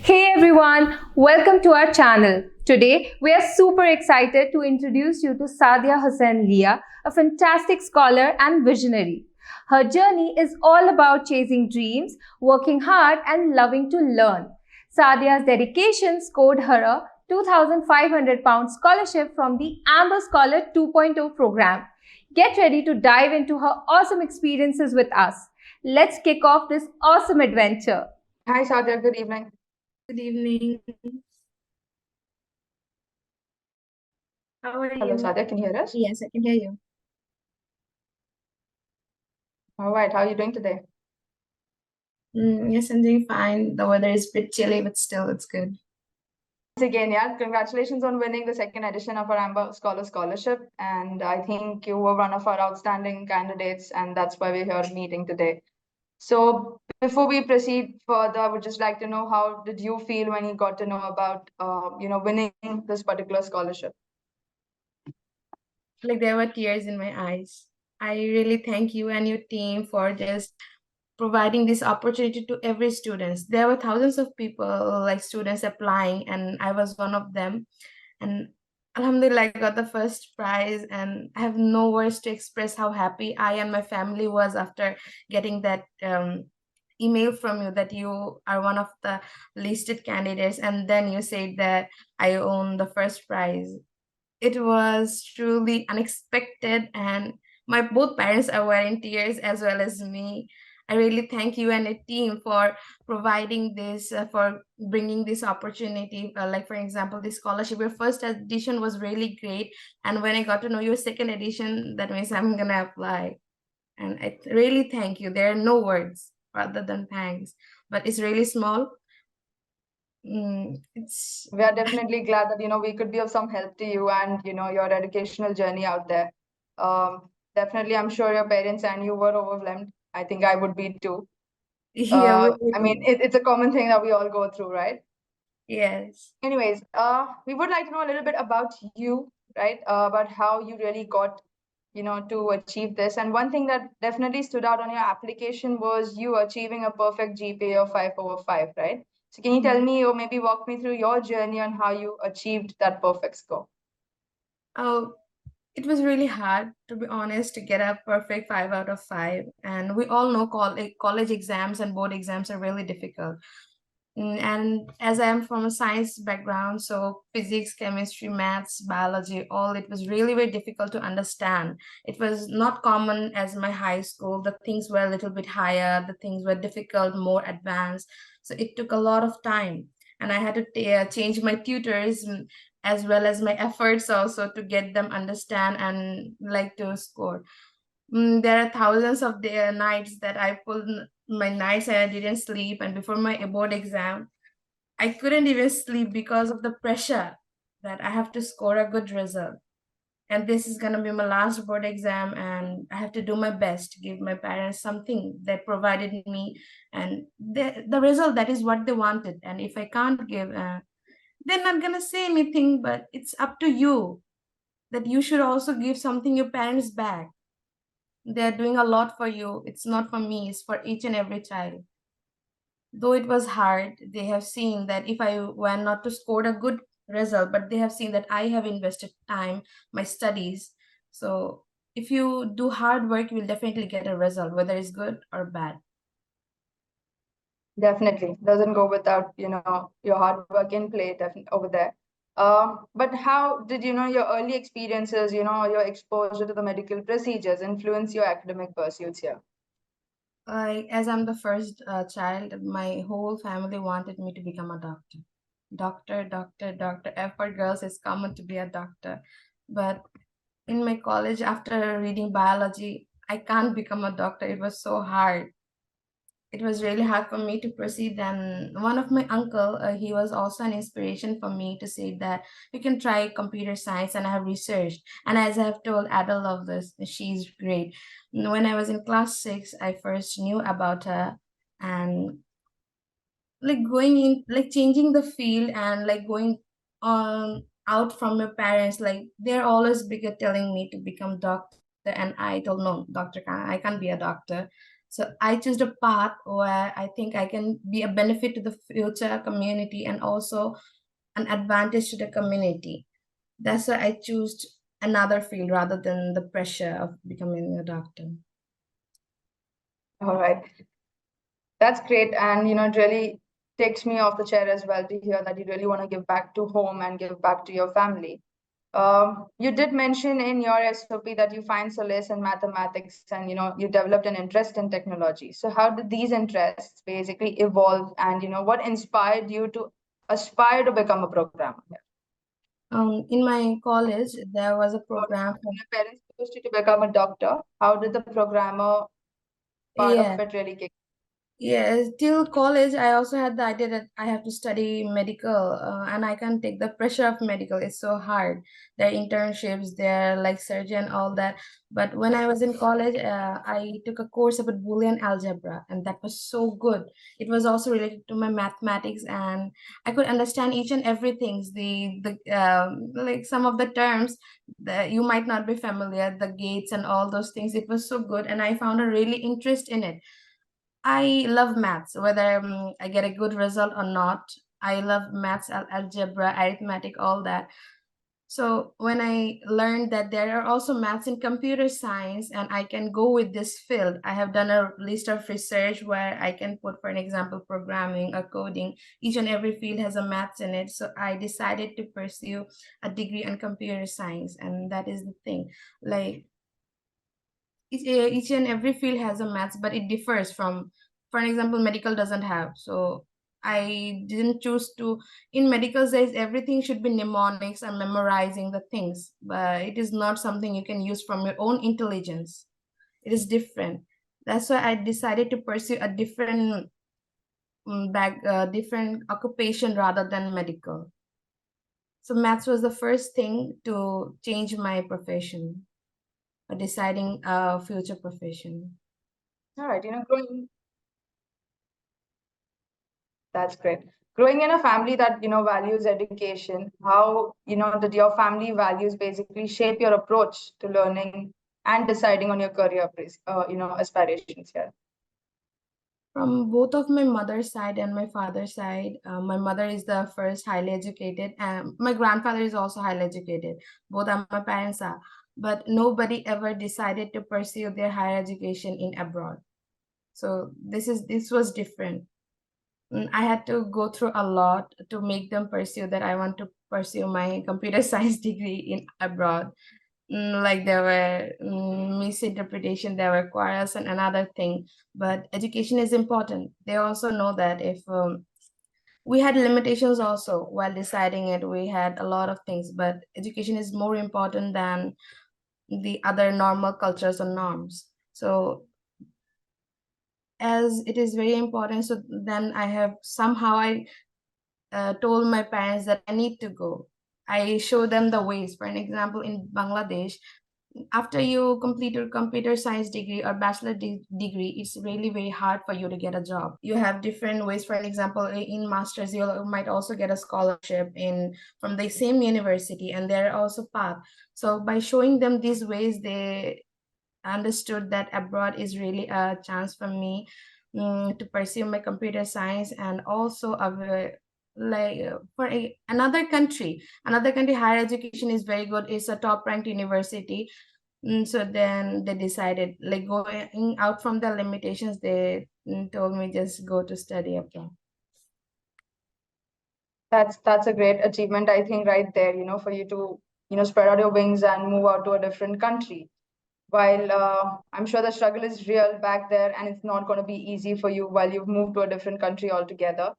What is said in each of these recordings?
Hey everyone, welcome to our channel. Today we are super excited to introduce you to Sadia Hossain Liya, a fantastic scholar and visionary. Her journey is all about chasing dreams, working hard and loving to learn. Sadia's dedication scored her a £2,500 scholarship from the Amberscholar 2.0 program. Get ready to dive into her awesome experiences with us. Let's kick off this awesome adventure. Hi, Sadia. Good evening. Good evening. How are Hello, you? Sadia. Can you hear us? Yes, I can hear you. All right. How are you doing today? Yes, I'm doing fine. The weather is a bit chilly, but still it's good. Once again, yeah, congratulations on winning the second edition of our Amberscholar Scholarship. And I think you were one of our outstanding candidates, and that's why we're here meeting today. So before we proceed further, I would just like to know, how did you feel when you got to know about, winning this particular scholarship? Like there were tears in my eyes. I really thank you and your team for just providing this opportunity to every student. There were thousands of people, like students applying, and I was one of them. And Alhamdulillah, I got the first prize, and I have no words to express how happy I and my family was after getting that email from you that you are one of the listed candidates, and then you said that I own the first prize. It was truly unexpected, and my both parents were in tears as well as me. I really thank you and the team for providing this, for bringing this opportunity. Like for example, this scholarship, your first edition was really great, and when I got to know your second edition, that means I'm gonna apply. And I really thank you. There are no words rather than thanks, but it's really small. We are definitely glad that we could be of some help to you and your educational journey out there. Definitely, I'm sure your parents and you were overwhelmed. I think I would be too. Yeah, I mean, it's a common thing that we all go through, right? yes. Anyways, we would like to know a little bit about you, right? About how you really got, to achieve this. And one thing that definitely stood out on your application was you achieving a perfect GPA of 5/5, right? So can you tell me, or maybe walk me through your journey on how you achieved that perfect score? Oh, it was really hard, to be honest, to get a perfect 5 out of 5. And we all know college exams and board exams are really difficult. And as I am from a science background, so physics, chemistry, maths, biology, all, it was really very difficult to understand. It was not common as my high school. The things were a little bit higher, the things were difficult, more advanced. So it took a lot of time. And I had to change my tutors, as well as my efforts also, to get them understand and like to score. There are thousands of nights that I pulled my nights and I didn't sleep. And before my board exam, I couldn't even sleep because of the pressure that I have to score a good result. And this is going to be my last board exam, and I have to do my best to give my parents something that provided me, and the result that is what they wanted. And if I can't give, they're not going to say anything, but it's up to you that you should also give something your parents back. They're doing a lot for you. It's not for me, it's for each and every child. Though it was hard, they have seen that if I were not to score a good result, but they have seen that I have invested time, my studies. So if you do hard work, you will definitely get a result, whether it's good or bad. Definitely doesn't go without your hard work in play, definitely over there. But how did your early experiences, your exposure to the medical procedures influence your academic pursuits here? Like, as I'm the first child, my whole family wanted me to become a doctor. Doctor, doctor, doctor. For girls, it's common to be a doctor. But in my college, after reading biology, I can't become a doctor. It was so hard. It was really hard for me to proceed. And one of my uncle, he was also an inspiration for me to say that you can try computer science. And I have researched, and as I have told Ada Lovelace, she's great. When I was in class 6, I first knew about her. And like going in, like changing the field, and like going on out from your parents, like they're always bigger telling me to become doctor. And I told, no, doctor, I can't be a doctor. So I chose a path where I think I can be a benefit to the future community and also an advantage to the community. That's why I chose another field rather than the pressure of becoming a doctor. All right. That's great. And, it really takes me off the chair as well to hear that you really want to give back to home and give back to your family. You did mention in your SOP that you find solace in mathematics and, you developed an interest in technology. So how did these interests basically evolve and, what inspired you to aspire to become a programmer? In my college, there was a Or program for, your parents pushed you to become a doctor. How did the programmer part yeah. of it really kick? Yes, till college, I also had the idea that I have to study medical, and I can't take the pressure of medical. It's so hard. There are internships, there like surgeon, all that. But when I was in college, I took a course about Boolean algebra, and that was so good. It was also related to my mathematics, and I could understand each and everything. The like some of the terms that you might not be familiar, the gates and all those things. It was so good, and I found a really interest in it. I love maths, whether I get a good result or not. I love maths, algebra, arithmetic, all that. So when I learned that there are also maths in computer science and I can go with this field, I have done a list of research where I can put, for an example, programming or coding. Each and every field has a maths in it. So I decided to pursue a degree in computer science. And that is the thing. Like each and every field has a maths, but it differs from, for an example, medical doesn't have. So I didn't choose to. In medical says everything should be mnemonics and memorizing the things, but it is not something you can use from your own intelligence. It is different. That's why I decided to pursue a different different occupation rather than medical. So maths was the first thing to change my profession, deciding a future profession. All right, that's great. Growing in a family that, values education, how, did your family values basically shape your approach to learning and deciding on your career, aspirations here? From both of my mother's side and my father's side, my mother is the first highly educated, and my grandfather is also highly educated. Both of my parents are, but nobody ever decided to pursue their higher education in abroad. So this was different. I had to go through a lot to make them pursue that I want to pursue my computer science degree in abroad. Like there were misinterpretation, there were quarrels and another thing, but education is important. They also know that if we had limitations also while deciding it, we had a lot of things, but education is more important than the other normal cultures or norms. So as it is very important, so then I have somehow I told my parents that I need to go. I show them the ways. For an example, in Bangladesh, after you complete your computer science degree or bachelor degree, it's really very hard for you to get a job. You have different ways. For an example, in masters, you might also get a scholarship in from the same university, and there are also path. So by showing them these ways, they understood that abroad is really a chance for me to pursue my computer science, and also for another country higher education is very good. It's a top ranked university. So then they decided, like, going out from the limitations, they told me just go to study abroad. That's a great achievement, I think, right there, for you to, spread out your wings and move out to a different country. While I'm sure the struggle is real back there and it's not going to be easy for you while you've moved to a different country altogether.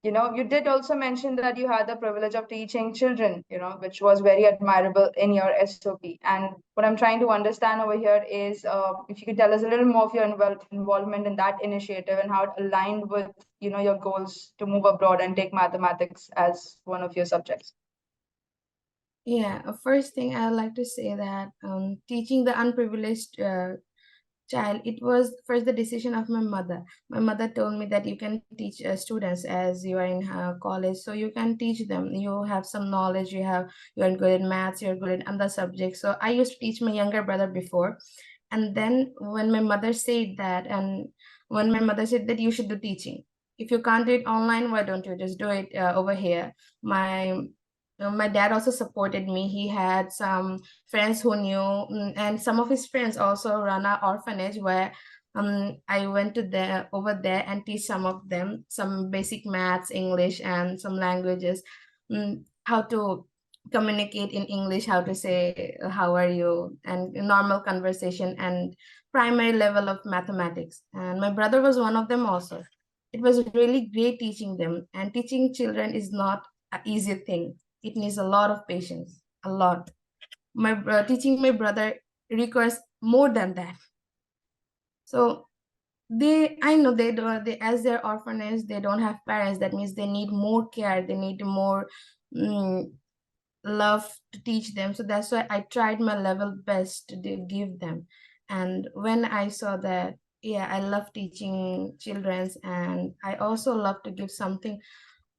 You did also mention that you had the privilege of teaching children, which was very admirable in your SOP. And what I'm trying to understand over here is if you could tell us a little more of your involvement in that initiative and how it aligned with, your goals to move abroad and take mathematics as one of your subjects. Yeah, first thing I'd like to say that teaching the unprivileged child, it was first the decision of my mother. My mother told me that you can teach students as you are in college, so you can teach them. You have some knowledge, you're good at maths, you're good at other subjects. So I used to teach my younger brother before, And then when my mother said that, you should do teaching. If you can't do it online, why don't you just do it over here? My dad also supported me. He had some friends who knew, and some of his friends also run an orphanage where I went to there over there and teach some of them some basic maths, English, and some languages, how to communicate in English, how to say how are you, and normal conversation, and primary level of mathematics. And my brother was one of them also. It was really great teaching them, and teaching children is not an easy thing. It needs a lot of patience, a lot. Teaching my brother requires more than that. So I know as their orphanage, they don't have parents. That means they need more care, they need more love to teach them. So that's why I tried my level best to give them. And when I saw that, yeah, I love teaching children's, and I also love to give something.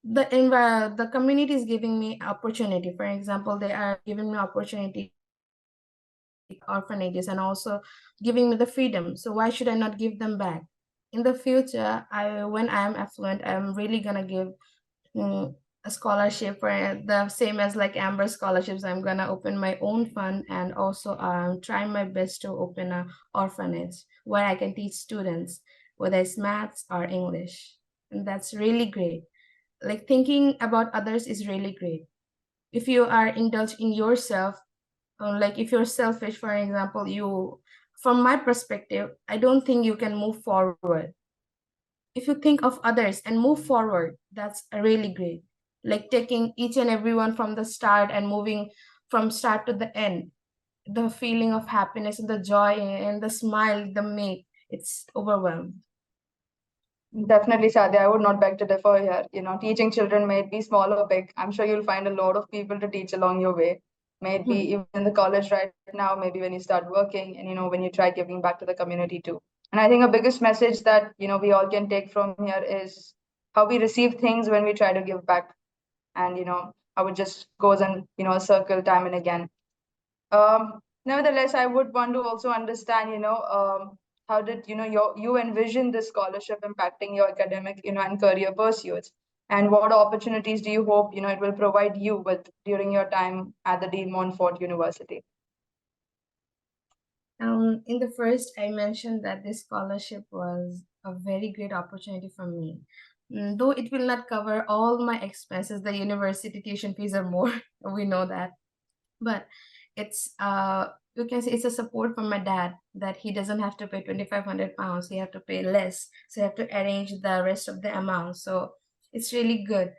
The community is giving me opportunity. For example, they are giving me opportunity orphanages and also giving me the freedom. So why should I not give them back? In the future, when I am affluent, I'm really gonna give a scholarship for the same as like Amber scholarships. I'm gonna open my own fund, and also try my best to open a orphanage where I can teach students, whether it's maths or English. And that's really great. Like, thinking about others is really great. If you are indulged in yourself, like if you're selfish, for example, from my perspective, I don't think you can move forward. If you think of others and move forward, that's really great. Like taking each and everyone from the start and moving from start to the end, the feeling of happiness and the joy and the smile they make, it's overwhelmed. Definitely, Sadia. I would not beg to differ here. Teaching children may it be small or big. I'm sure you'll find a lot of people to teach along your way. May it be even in the college right now, maybe when you start working, and when you try giving back to the community too. And I think a biggest message that we all can take from here is how we receive things when we try to give back, and how it just goes in a circle time and again. Nevertheless, I would want to also understand, how did you envision this scholarship impacting your academic, and career pursuits, and what opportunities do you hope it will provide you with during your time at the De Montfort University? In the first, I mentioned that this scholarship was a very great opportunity for me. Though it will not cover all my expenses, the university tuition fees are more, we know that. But it's you can say it's a support from my dad, that he doesn't have to pay 2,500 pounds, he have to pay less, so he have to arrange the rest of the amount. So it's really good.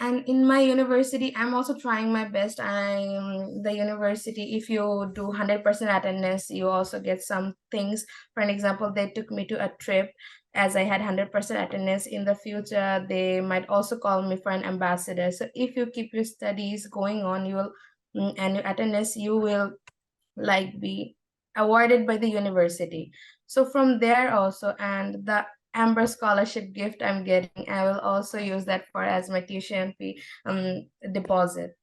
And in my university, I'm also trying my best. The university, if you do 100% attendance, you also get some things. For an example, they took me to a trip. As I had 100% attendance, in the future they might also call me for an ambassador. So if you keep your studies going on, you will and your attendance, you will like be awarded by the university. So from there also, and the Amber scholarship gift I'm getting, I will also use that for as my tuition fee deposit.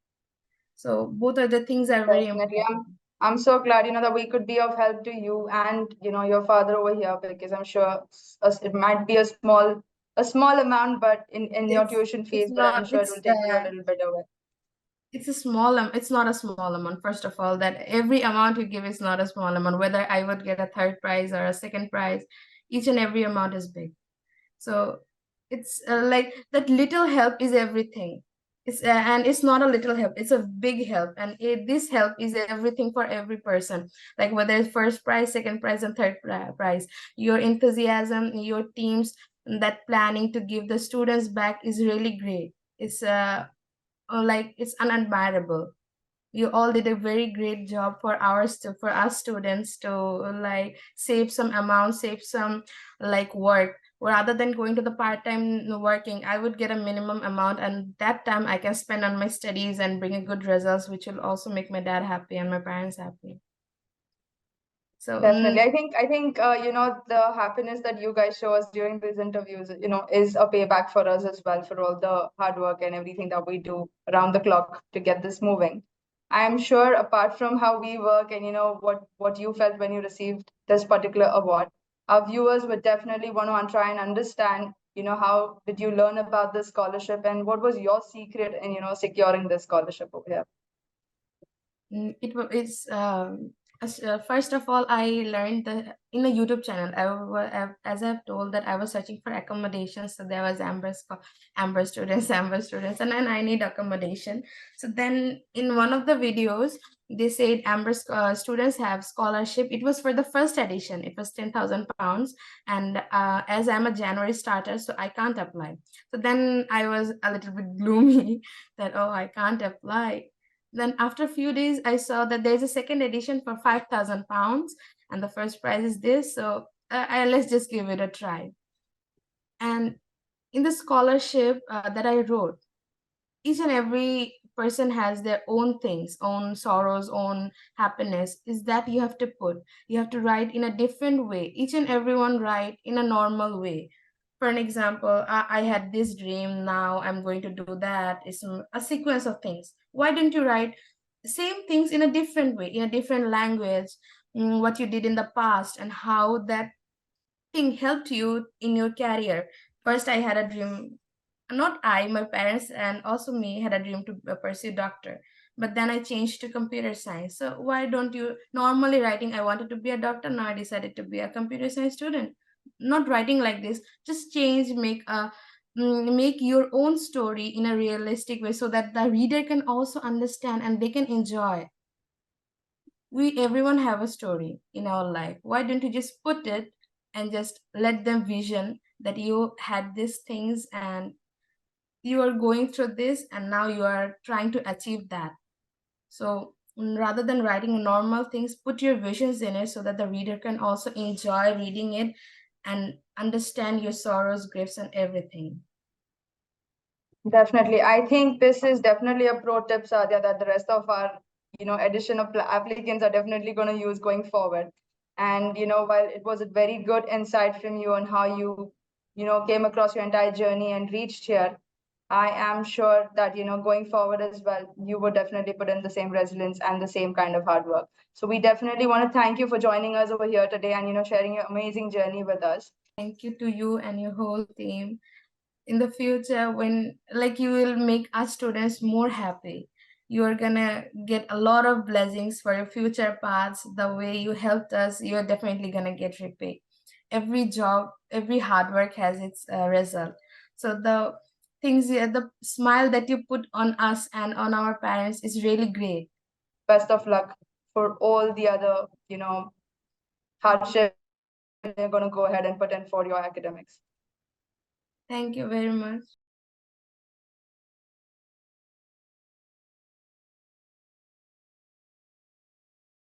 So both of the things are very Definitely. important. I'm so glad, that we could be of help to you and, your father over here, because I'm sure it might be a small amount, but in your tuition It's fees, but I'm not sure it will take you a little bit away. it's a small it's not a small amount. First of all, that every amount you give is not a small amount. Whether I would get a third prize or a second prize, each and every amount is big. So it's like that little help is everything. And it's not a little help, it's a big help, and this help is everything for every person. Like whether it's first prize, second prize, and third prize, your enthusiasm, your teams, that planning to give the students back is really great. It's like it's unadmirable. You all did a very great job for for us students to like save some amount, save some like work. Rather than going to the part-time working, I would get a minimum amount, and that time I can spend on my studies and bring a good results, which will also make my dad happy and my parents happy. So Definitely. I think the happiness that you guys show us during these interviews, is a payback for us as well for all the hard work and everything that we do around the clock to get this moving. I am sure apart from how we work and what you felt when you received this particular award, our viewers would definitely want to try and understand, how did you learn about this scholarship and what was your secret in, securing this scholarship over here? First of all, I learned that in a YouTube channel. As I've told, that I was searching for accommodations. So there was Amber students, Amber students, and then I need accommodation. So then in one of the videos, they said Amber students have scholarship. It was for the first edition. It was £10,000, and as I'm a January starter, so I can't apply. So then I was a little bit gloomy that, oh, I can't apply. Then after a few days, I saw that there's a second edition for £5,000, and the first prize is this. So let's just give it a try. And in the scholarship that I wrote, each and every person has their own things, own sorrows, own happiness. Is that you have to put. You have to write in a different way. Each and everyone write in a normal way. For an example, I had this dream, now I'm going to do that. It's a sequence of things. Why don't you write same things in a different way, in a different language, what you did in the past and how that thing helped you in your career? First, I had a dream, not I, my parents and also me had a dream to pursue doctor. But then I changed to computer science. So why don't you, normally writing, I wanted to be a doctor, now I decided to be a computer science student. Not writing like this, just change, make your own story in a realistic way so that the reader can also understand and they can enjoy. Everyone have a story in our life. Why don't you just put it and just let them vision that you had these things and you are going through this and now you are trying to achieve that. So rather than writing normal things, put your visions in it so that the reader can also enjoy reading it and understand your sorrows, griefs, and everything. Definitely. I think this is definitely a pro tip, Sadia, that the rest of our, edition of applicants are definitely going to use going forward. And, while it was a very good insight from you on how you, came across your entire journey and reached here, I am sure that, going forward as well, you would definitely put in the same resilience and the same kind of hard work. So we definitely want to thank you for joining us over here today and, sharing your amazing journey with us. Thank you to you and your whole team. In the future, when you will make us students more happy, you are gonna get a lot of blessings for your future paths. The way you helped us, you're definitely gonna get repaid. Every job, every hard work has its result. So the the smile that you put on us and on our parents is really great. Best of luck for all the other, hardship you're going to go ahead and put in for your academics. Thank you very much.